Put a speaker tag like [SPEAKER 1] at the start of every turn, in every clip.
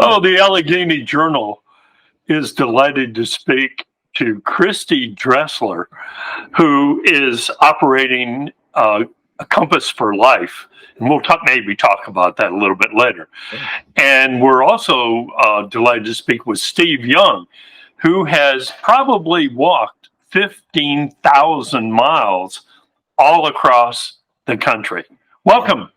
[SPEAKER 1] Oh, the Allegheny Journal is delighted to speak to Kristi Dressler, who is operating a Compass for Life. And we'll maybe talk about that a little bit later. And we're also delighted to speak with Steve Young, who has probably walked 15,000 miles all across the country. Welcome,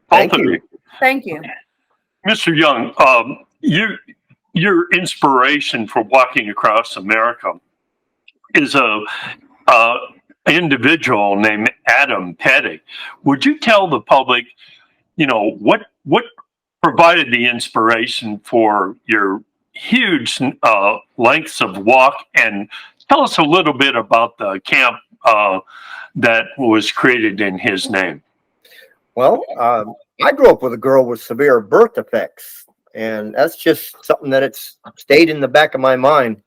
[SPEAKER 1] both of you.
[SPEAKER 2] Thank you.
[SPEAKER 1] Mr. Young, your inspiration for walking across America is a individual named Adam Petty. Would you tell the public, what provided the inspiration for your huge lengths of walk, and tell us a little bit about the camp that was created in his name?
[SPEAKER 3] Well, I grew up with a girl with severe birth defects, and that's just something that it's stayed in the back of my mind.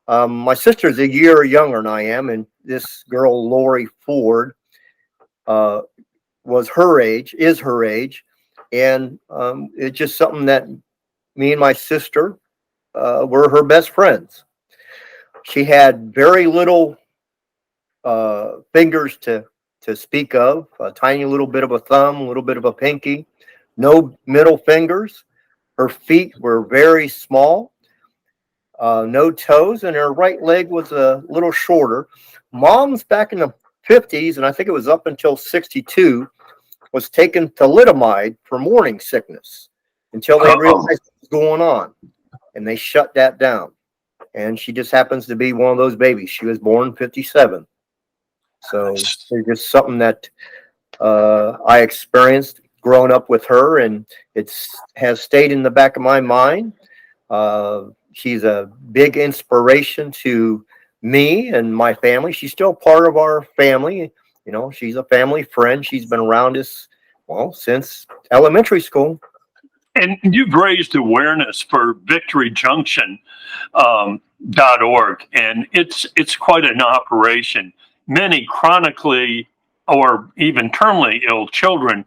[SPEAKER 3] My sister's a year younger than I am, and this girl, Lori Ford, is her age, and it's just something that me and my sister were her best friends. She had very little fingers to speak of, a tiny little bit of a thumb, a little bit of a pinky, no middle fingers. Her feet were very small, no toes, and her right leg was a little shorter. Mom's back in the 50s, and I think it was up until 62, was taken thalidomide for morning sickness until they realized what was going on, and they shut that down. And she just happens to be one of those babies. She was born 57. So it's just something that I experienced growing up with her, and has stayed in the back of my mind. She's a big inspiration to me and my family. She's still part of our family. She's a family friend. She's been around us, since elementary school.
[SPEAKER 1] And you've raised awareness for Victory Junction .org, and it's quite an operation. Many chronically or even terminally ill children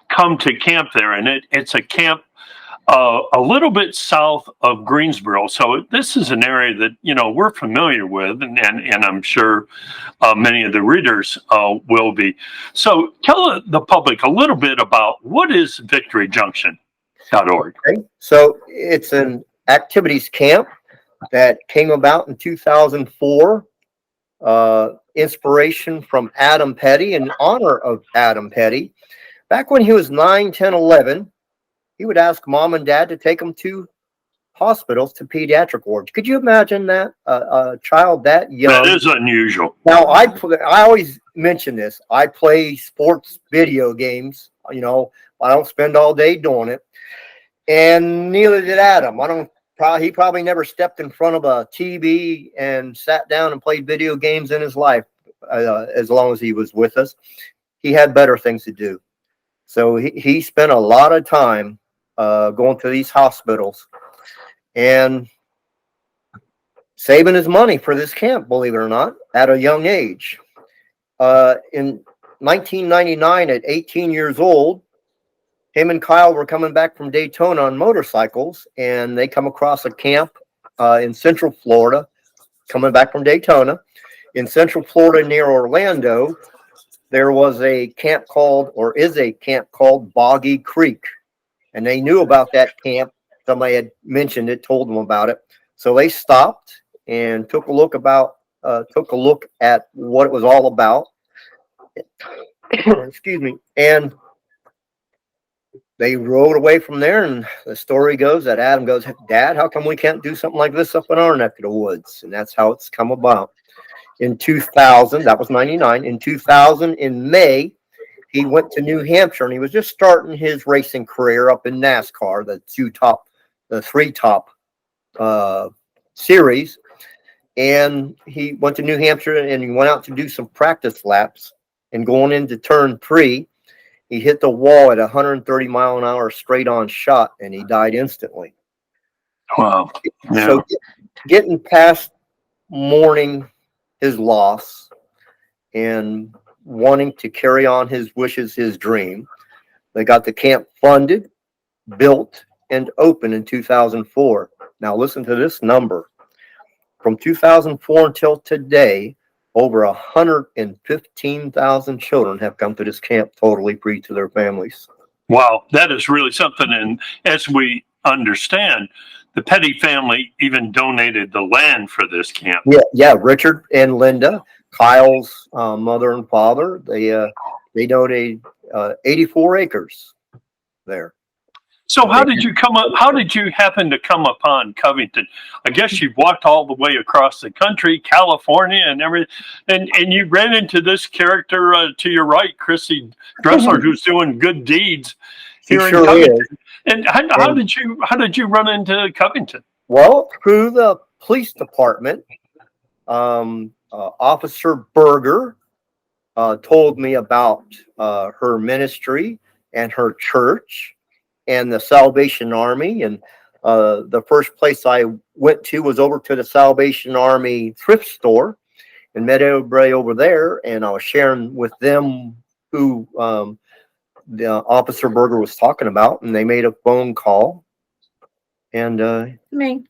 [SPEAKER 1] come to camp there, and it's a camp a little bit south of Greensboro. So this is an area that we're familiar with, and I'm sure many of the readers will be. So tell the public a little bit about what is Victory Junction.org.
[SPEAKER 3] Okay. So it's an activities camp that came about in 2004. Inspiration from Adam Petty, in honor of Adam Petty. Back when he was 9, 10, 11, he would ask mom and dad to take him to hospitals, to pediatric wards. Could you imagine that? A child that young?
[SPEAKER 1] That is unusual.
[SPEAKER 3] Now, I always mention this. I play sports video games. I don't spend all day doing it. And neither did Adam. He probably never stepped in front of a TV and sat down and played video games in his life, as long as he was with us. He had better things to do. So he spent a lot of time going to these hospitals and saving his money for this camp, believe it or not, at a young age. In 1999, at 18 years old, him and Kyle were coming back from Daytona on motorcycles, and they come across a camp in Central Florida, coming back from Daytona. In Central Florida near Orlando, there was a camp called Boggy Creek, and they knew about that camp. Somebody had mentioned it, told them about it. So they stopped and took a look at what it was all about. Excuse me. And they rode away from there, and the story goes that Adam goes, "Dad, how come we can't do something like this up in our neck of the woods?" And that's how it's come about. In 2000, that was 99. In 2000, in May, he went to New Hampshire, and he was just starting his racing career up in NASCAR, the three top series. And he went to New Hampshire, and he went out to do some practice laps. And going into turn 3, he hit the wall at 130 mile an hour straight on shot, and he died instantly.
[SPEAKER 1] Wow. Yeah.
[SPEAKER 3] So getting past mourning his loss and wanting to carry on his wishes, his dream, they got the camp funded, built, and opened in 2004. Now listen to this number. From 2004 until today, over 115,000 children have come to this camp totally free to their families.
[SPEAKER 1] Wow, that is really something. And as we understand, the Petty family even donated the land for this camp.
[SPEAKER 3] Yeah. Richard and Linda, Kyle's mother and father, they donated 84 acres there.
[SPEAKER 1] So how did you come up? How did you happen to come upon Covington? I guess you've walked all the way across the country, California, and everything, and you ran into this character to your right, Kristi Dressler, who's doing good deeds here in Covington. Is. And how did you run into Covington?
[SPEAKER 3] Well, through the police department, Officer Berger told me about her ministry and her church and the Salvation Army. And the first place I went to was over to the Salvation Army thrift store and met everybody over there. And I was sharing with them who the Officer Berger was talking about, and they made a phone call. And
[SPEAKER 2] me.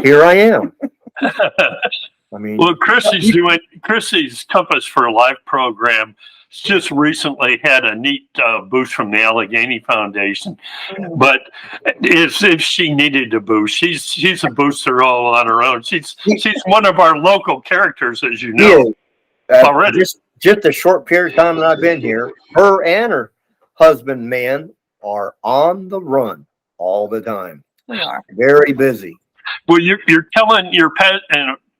[SPEAKER 3] Here I am. I mean,
[SPEAKER 1] well, Kristi's Compass for Life program just recently had a neat boost from the Allegheny Foundation. But as if she needed a boost, she's a booster all on her own. She's one of our local characters, as you know, already.
[SPEAKER 3] Just a short period of time that I've been here, her and her husband, man, are on the run all the time.
[SPEAKER 2] We are
[SPEAKER 3] very busy.
[SPEAKER 1] Well, you're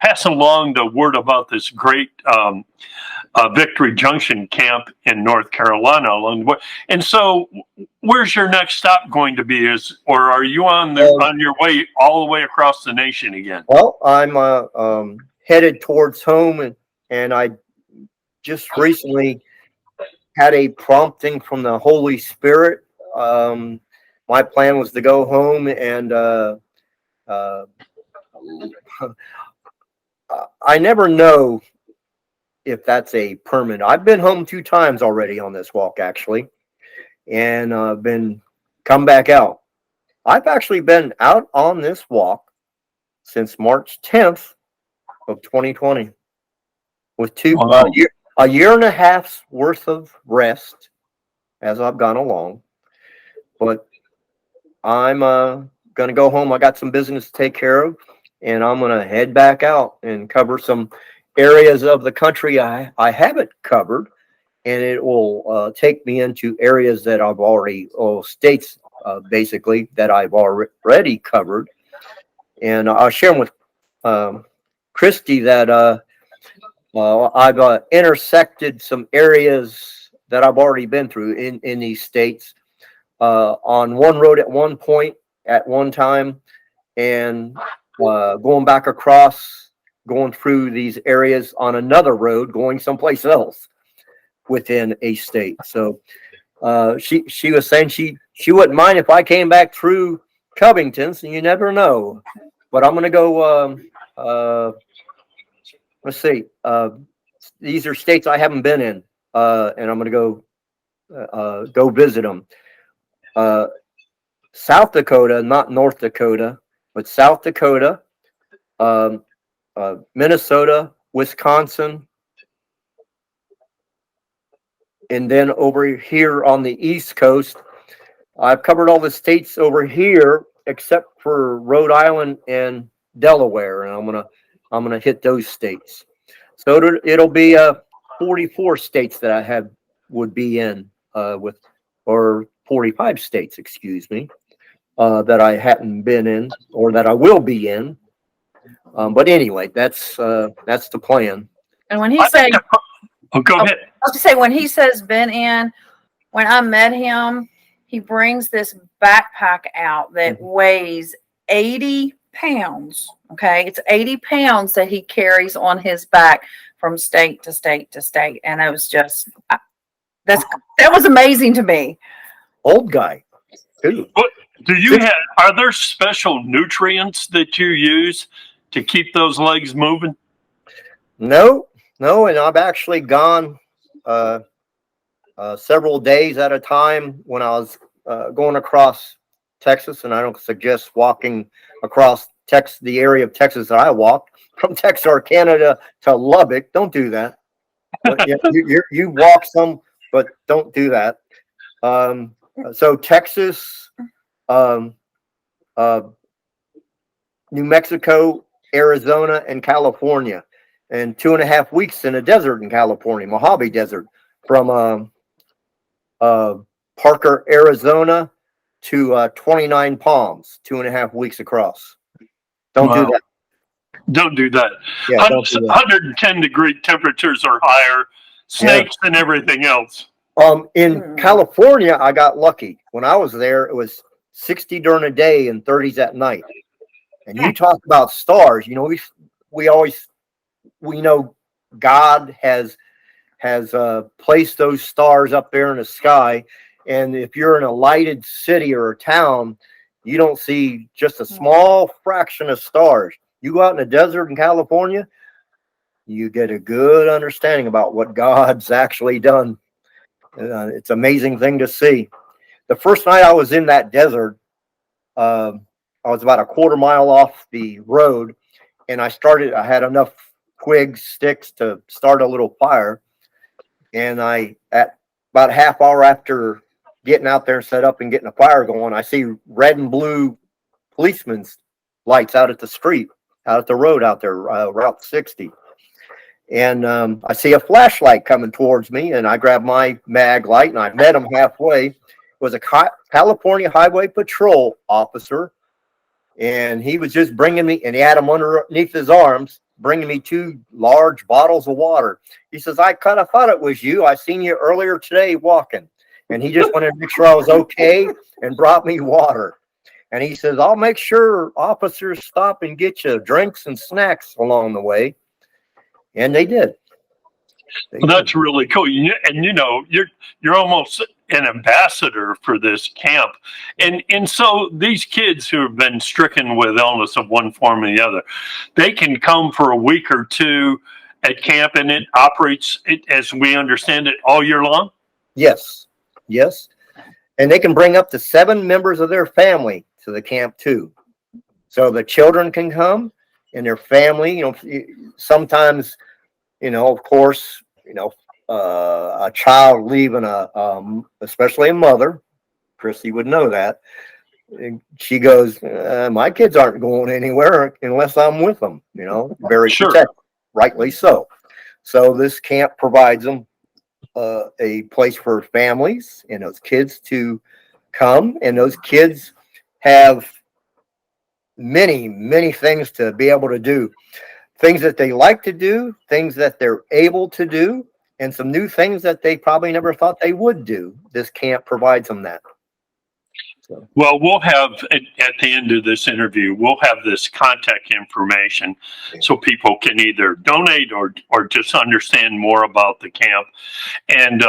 [SPEAKER 1] passing along the word about this great Victory Junction camp in North Carolina along the way. And so, where's your next stop going to be? Or are you on your way all the way across the nation again?
[SPEAKER 3] Well, I'm headed towards home, and I just recently had a prompting from the Holy Spirit. My plan was to go home and I never know if that's a permanent. I've been home 2 times already on this walk, actually, and been come back out. I've actually been out on this walk since March 10th of 2020 with a year and a half's worth of rest as I've gone along. But I'm going to go home. I got some business to take care of, and I'm going to head back out and cover some areas of the country I haven't covered, and it will take me into areas that I've already, states basically that I've already covered. And I'll share with Kristi that I've intersected some areas that I've already been through in these states on one road at one point at one time, and going back across, going through these areas on another road, going someplace else within a state. So she was saying she wouldn't mind if I came back through Covington, so you never know. But I'm going to go, let's see, these are states I haven't been in, and I'm going to go visit them. South Dakota, not North Dakota, but South Dakota, Minnesota, Wisconsin, and then over here on the East Coast, I've covered all the states over here except for Rhode Island and Delaware, and I'm gonna hit those states. So it'll be 44 states that I would be in or 45 states, excuse me, that I hadn't been in or that I will be in. But anyway, that's the plan.
[SPEAKER 2] And when he said,
[SPEAKER 1] go ahead.
[SPEAKER 2] I was to say, when he says been in, when I met him, he brings this backpack out that weighs 80 pounds. Okay. It's 80 pounds that he carries on his back from state to state to state. And it was just, that was amazing to me.
[SPEAKER 3] Old guy. Too.
[SPEAKER 1] Are there special nutrients that you use to keep those legs moving? No.
[SPEAKER 3] And I've actually gone several days at a time when I was going across Texas, and I don't suggest walking across the area of Texas that I walked from Texarkana to Lubbock. Don't do that. But yeah, you walk some, but don't do that. So Texas, um, uh, New Mexico, Arizona, and California, and 2.5 weeks in a desert in California, Mojave Desert, from Parker, Arizona to 29 Palms, 2.5 weeks across. Don't do
[SPEAKER 1] Wow.
[SPEAKER 3] that.
[SPEAKER 1] Don't do that.
[SPEAKER 3] Yeah, don't do that.
[SPEAKER 1] 110-degree temperatures are higher, snakes and everything else.
[SPEAKER 3] In California, I got lucky. When I was there, it was 60 during the day and 30s at night. And you talk about stars, you know, we know God has placed those stars up there in the sky. And if you're in a lighted city or a town, you don't see just a small fraction of stars. You go out in the desert in California, you get a good understanding about what God's actually done. It's an amazing thing to see. The first night I was in that desert, I was about a quarter mile off the road, and I had enough twigs, sticks to start a little fire. And at about a half hour after getting out there, set up and getting a fire going, I see red and blue policemen's lights out at the street, out at the road out there, Route 60. And I see a flashlight coming towards me, and I grab my mag light, and I met him halfway. It was a California Highway Patrol officer, and he was just bringing me, and he had them underneath his arms, bringing me 2 large bottles of water. He says, I kind of thought it was you. I seen you earlier today walking. And he just wanted to make sure I was okay and brought me water. And he says, I'll make sure officers stop and get you drinks and snacks along the way. And they did.
[SPEAKER 1] Well, that's really cool. And you know, you're almost an ambassador for this camp. And so these kids who have been stricken with illness of one form or the other, they can come for a week or two at camp, and it operates, as we understand it, all year long?
[SPEAKER 3] Yes. And they can bring up to 7 members of their family to the camp too. So the children can come and their family, you know, sometimes, you know, of course, you know, a child leaving especially a mother, Kristi would know that. And she goes, my kids aren't going anywhere unless I'm with them, you know, very protective, rightly so. So this camp provides them a place for families and those kids to come, and those kids have many things to be able to do, things that they like to do, things that they're able to do, and some new things that they probably never thought they would do. This camp provides them that. So.
[SPEAKER 1] Well, we'll have, at the end of this interview, we'll have this contact information so people can either donate or just understand more about the camp. And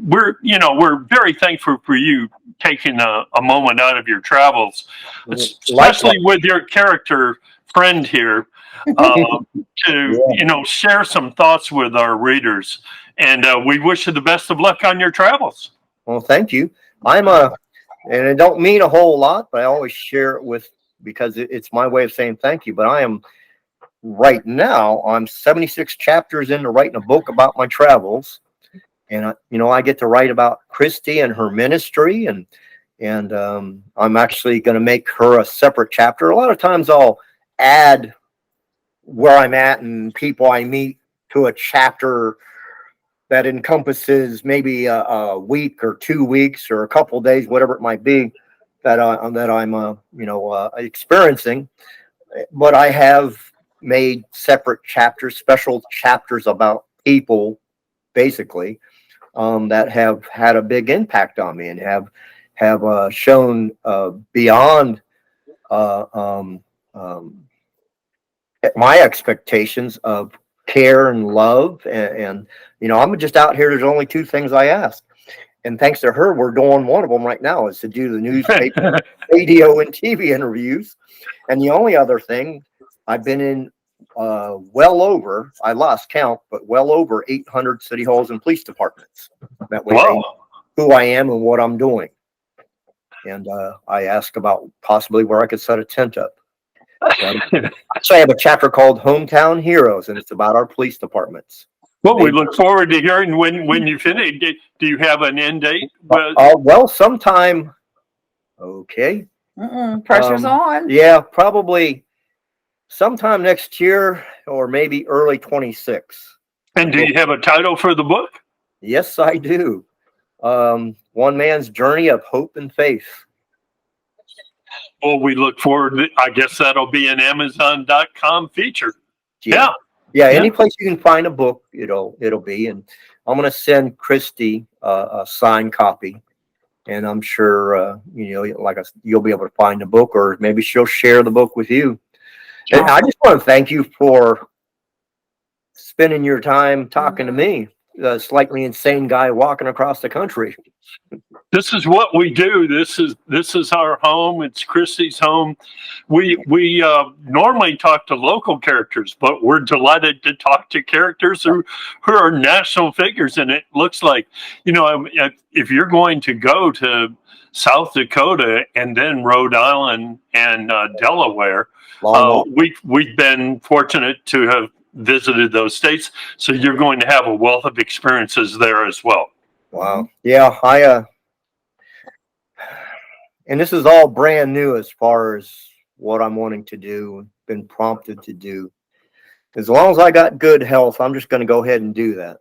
[SPEAKER 1] we're very thankful for you taking a moment out of your travels, especially with your character friend here, to share some thoughts with our readers. And we wish you the best of luck on your travels.
[SPEAKER 3] Well, thank you. And it don't mean a whole lot, but I always share it because it's my way of saying thank you. But I'm 76 chapters into writing a book about my travels. And, I get to write about Kristi and her ministry. And I'm actually going to make her a separate chapter. A lot of times I'll add where I'm at and people I meet to a chapter that encompasses maybe a week or 2 weeks or a couple of days, whatever it might be that I'm experiencing. But I have made separate chapters, special chapters about people, basically, that have had a big impact on me and have shown beyond my expectations of care and love. And I'm just out here. There's only 2 things I ask. And thanks to her, we're doing one of them right now is to do the newspaper, radio, and TV interviews. And the only other thing, I've been in I lost count, but well over 800 city halls and police departments. That way they know who I am and what I'm doing. And I asked about possibly where I could set a tent up. So I have a chapter called Hometown Heroes, and it's about our police departments.
[SPEAKER 1] Well, we look forward to hearing when you finish. Do you have an end date?
[SPEAKER 3] Well, sometime. Okay.
[SPEAKER 2] Pressure's on.
[SPEAKER 3] Yeah, probably sometime next year or maybe early 26.
[SPEAKER 1] And do you have a title for the book?
[SPEAKER 3] Yes, I do. One Man's Journey of Hope and Faith.
[SPEAKER 1] Well, we look forward to, I guess that'll be an Amazon.com feature. Yeah.
[SPEAKER 3] Any place you can find a book, it'll be. And I'm going to send Kristi a signed copy. And I'm sure, you'll be able to find the book, or maybe she'll share the book with you. And I just want to thank you for spending your time talking to me, a slightly insane guy walking across the country.
[SPEAKER 1] This is what we do. This is our home. It's Kristi's home. We normally talk to local characters, but we're delighted to talk to characters who are national figures. And it looks like, if you're going to go to South Dakota and then Rhode Island and Delaware, we've been fortunate to have visited those states. So you're going to have a wealth of experiences there as well.
[SPEAKER 3] Wow. Yeah, and this is all brand new as far as what I'm wanting to do, been prompted to do. As long as I got good health, I'm just going to go ahead and do that.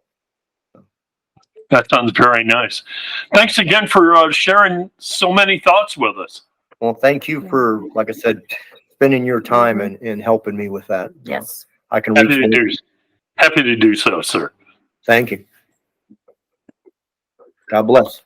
[SPEAKER 1] That sounds very nice. Thanks again for sharing so many thoughts with us.
[SPEAKER 3] Well, thank you for, like I said, spending your time and helping me with that.
[SPEAKER 2] Yes.
[SPEAKER 3] I can
[SPEAKER 1] Happy to do so, sir.
[SPEAKER 3] Thank you. God bless.